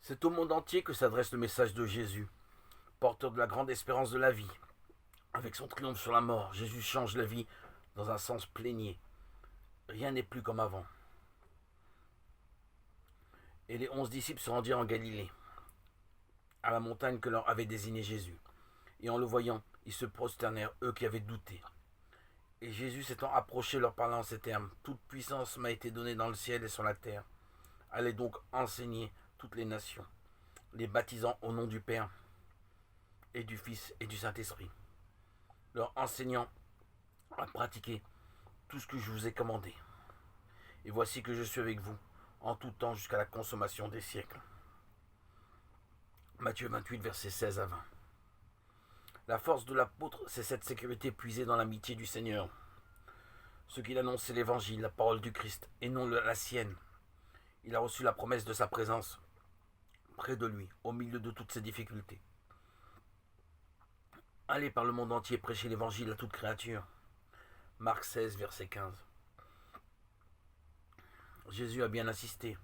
C'est au monde entier que s'adresse le message de Jésus, porteur de la grande espérance de la vie. Avec son triomphe sur la mort, Jésus change la vie dans un sens plénier. Rien n'est plus comme avant. Et les 11 disciples se rendirent en Galilée, à la montagne que leur avait désignée Jésus. Et en le voyant, ils se prosternèrent, eux qui avaient douté. Et Jésus s'étant approché leur parla en ces termes: toute puissance m'a été donnée dans le ciel et sur la terre. Allez donc enseigner toutes les nations, les baptisant au nom du Père et du Fils et du Saint-Esprit, leur enseignant à pratiquer tout ce que je vous ai commandé. Et voici que je suis avec vous en tout temps jusqu'à la consommation des siècles. Matthieu 28, versets 16 à 20. La force de l'apôtre, c'est cette sécurité puisée dans l'amitié du Seigneur. Ce qu'il annonce, c'est l'évangile, la parole du Christ, et non la sienne. Il a reçu la promesse de sa présence près de lui, au milieu de toutes ses difficultés. Allez par le monde entier prêcher l'évangile à toute créature. Marc 16, verset 15. Jésus a bien insisté.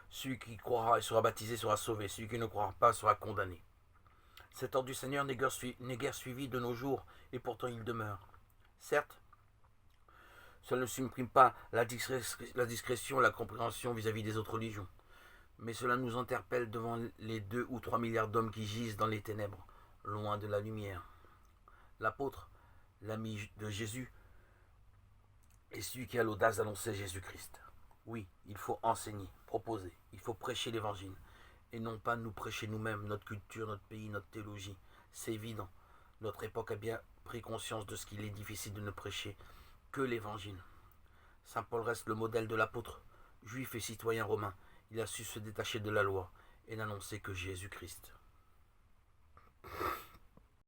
Celui qui croira et sera baptisé sera sauvé, celui qui ne croira pas sera condamné. Cet ordre du Seigneur n'est guère suivi de nos jours, et pourtant il demeure. Certes, cela ne supprime pas la discrétion, la compréhension vis-à-vis des autres religions, mais cela nous interpelle devant les 2 ou 3 milliards d'hommes qui gisent dans les ténèbres, loin de la lumière. L'apôtre, l'ami de Jésus, est celui qui a l'audace d'annoncer Jésus-Christ. Oui, il faut enseigner, proposer, il faut prêcher l'évangile, et non pas nous prêcher nous-mêmes, notre culture, notre pays, notre théologie. C'est évident, notre époque a bien pris conscience de ce qu'il est difficile de ne prêcher que l'évangile. Saint Paul reste le modèle de l'apôtre, juif et citoyen romain. Il a su se détacher de la loi et n'annoncer que Jésus-Christ.